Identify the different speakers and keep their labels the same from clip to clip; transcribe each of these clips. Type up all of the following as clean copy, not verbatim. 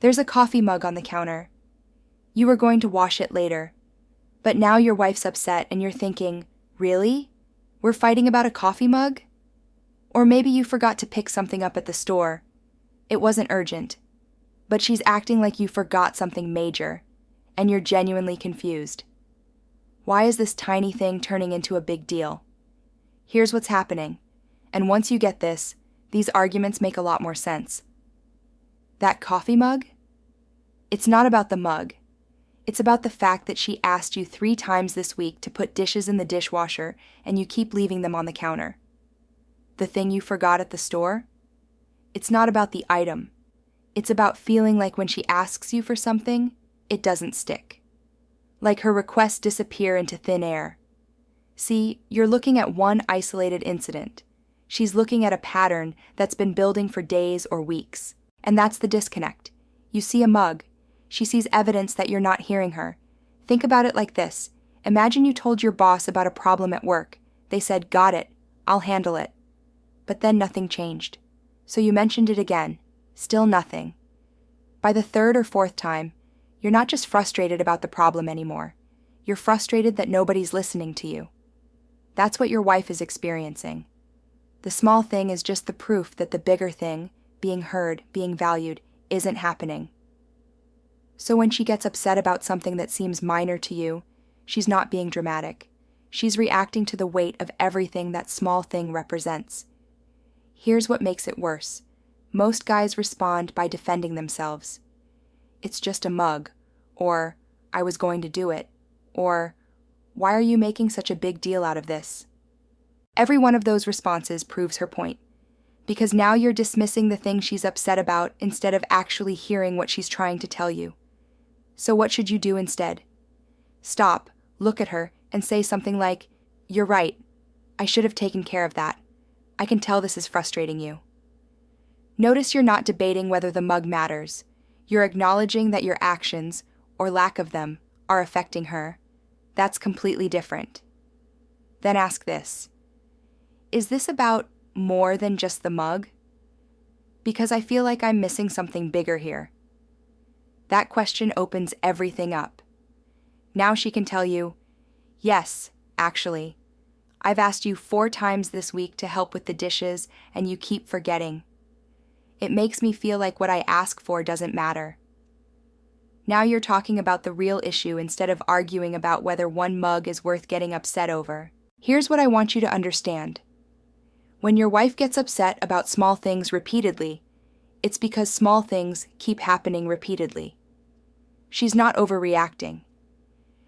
Speaker 1: There's a coffee mug on the counter. You were going to wash it later. But now your wife's upset and you're thinking, really? We're fighting about a coffee mug? Or maybe you forgot to pick something up at the store. It wasn't urgent. But she's acting like you forgot something major, and you're genuinely confused. Why is this tiny thing turning into a big deal? Here's what's happening, and once you get this, these arguments make a lot more sense. That coffee mug? It's not about the mug. It's about the fact that she asked you 3 times this week to put dishes in the dishwasher and you keep leaving them on the counter. The thing you forgot at the store? It's not about the item. It's about feeling like when she asks you for something, it doesn't stick. Like her requests disappear into thin air. See, you're looking at one isolated incident. She's looking at a pattern that's been building for days or weeks. And that's the disconnect. You see a mug. She sees evidence that you're not hearing her. Think about it like this. Imagine you told your boss about a problem at work. They said, "Got it. I'll handle it." But then nothing changed. So you mentioned it again. Still nothing. By the 3rd or 4th time, you're not just frustrated about the problem anymore. You're frustrated that nobody's listening to you. That's what your wife is experiencing. The small thing is just the proof that the bigger thing, being heard, being valued, isn't happening. So when she gets upset about something that seems minor to you, she's not being dramatic. She's reacting to the weight of everything that small thing represents. Here's what makes it worse. Most guys respond by defending themselves. "It's just a mug," or "I was going to do it," or "Why are you making such a big deal out of this?" Every one of those responses proves her point, because now you're dismissing the thing she's upset about instead of actually hearing what she's trying to tell you. So what should you do instead? Stop, look at her, and say something like, "You're right. I should have taken care of that. I can tell this is frustrating you." Notice you're not debating whether the mug matters. You're acknowledging that your actions, or lack of them, are affecting her. That's completely different. Then ask this. Is this about more than just the mug? Because I feel like I'm missing something bigger here. That question opens everything up. Now she can tell you, "Yes, actually, I've asked you 4 times this week to help with the dishes and you keep forgetting. It makes me feel like what I ask for doesn't matter." Now you're talking about the real issue instead of arguing about whether one mug is worth getting upset over. Here's what I want you to understand. When your wife gets upset about small things repeatedly, it's because small things keep happening repeatedly. She's not overreacting.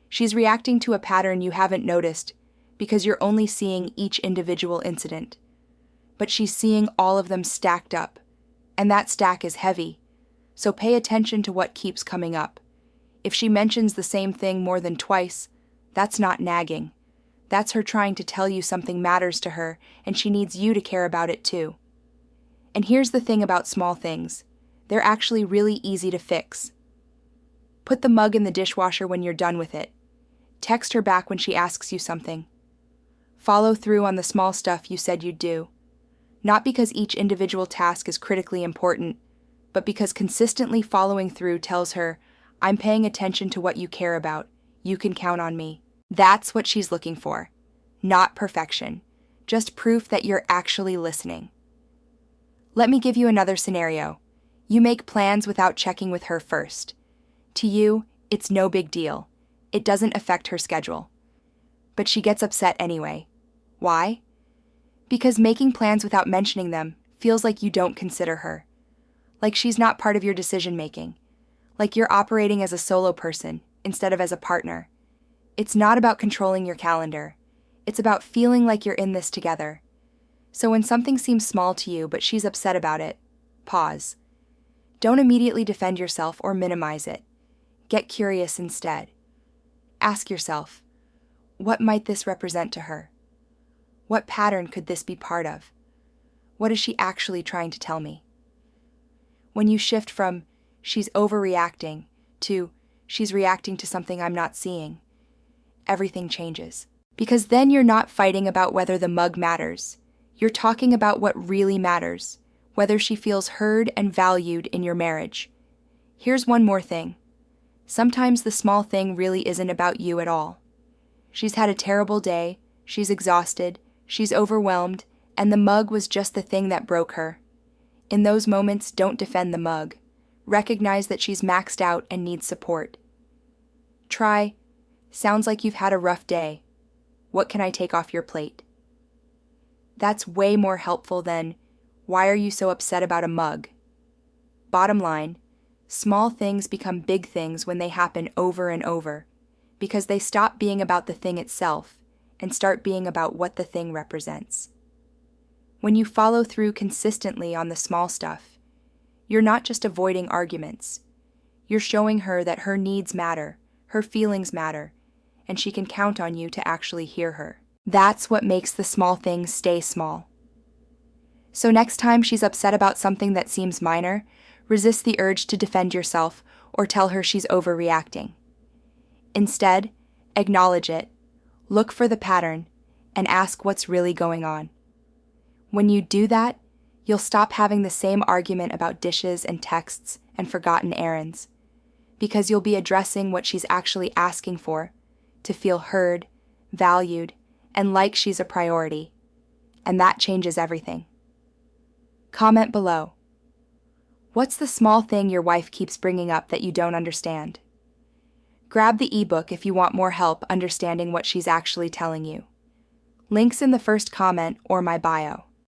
Speaker 1: She's reacting to a pattern you haven't noticed because you're only seeing each individual incident. But she's seeing all of them stacked up, and that stack is heavy. So pay attention to what keeps coming up. If she mentions the same thing more than twice, that's not nagging. That's her trying to tell you something matters to her, and she needs you to care about it too. And here's the thing about small things. They're actually really easy to fix. Put the mug in the dishwasher when you're done with it. Text her back when she asks you something. Follow through on the small stuff you said you'd do. Not because each individual task is critically important, but because consistently following through tells her, "I'm paying attention to what you care about. You can count on me." That's what she's looking for. Not perfection. Just proof that you're actually listening. Let me give you another scenario. You make plans without checking with her first. To you, it's no big deal. It doesn't affect her schedule. But she gets upset anyway. Why? Because making plans without mentioning them feels like you don't consider her. Like she's not part of your decision-making. Like you're operating as a solo person instead of as a partner. It's not about controlling your calendar. It's about feeling like you're in this together. So when something seems small to you but she's upset about it, pause. Don't immediately defend yourself or minimize it. Get curious instead. Ask yourself, what might this represent to her? What pattern could this be part of? What is she actually trying to tell me? When you shift from, "She's overreacting," to, "She's reacting to something I'm not seeing," everything changes. Because then you're not fighting about whether the mug matters. You're talking about what really matters, whether she feels heard and valued in your marriage. Here's one more thing. Sometimes the small thing really isn't about you at all. She's had a terrible day, she's exhausted, she's overwhelmed, and the mug was just the thing that broke her. In those moments, don't defend the mug. Recognize that she's maxed out and needs support. Try, "Sounds like you've had a rough day. What can I take off your plate?" That's way more helpful than, "Why are you so upset about a mug?" Bottom line, small things become big things when they happen over and over, because they stop being about the thing itself and start being about what the thing represents. When you follow through consistently on the small stuff, you're not just avoiding arguments. You're showing her that her needs matter, her feelings matter, and she can count on you to actually hear her. That's what makes the small things stay small. So next time she's upset about something that seems minor, resist the urge to defend yourself or tell her she's overreacting. Instead, acknowledge it, look for the pattern, and ask what's really going on. When you do that, you'll stop having the same argument about dishes and texts and forgotten errands, because you'll be addressing what she's actually asking for, to feel heard, valued, and like she's a priority, and that changes everything. Comment below. What's the small thing your wife keeps bringing up that you don't understand? Grab the ebook if you want more help understanding what she's actually telling you. Links in the first comment or my bio.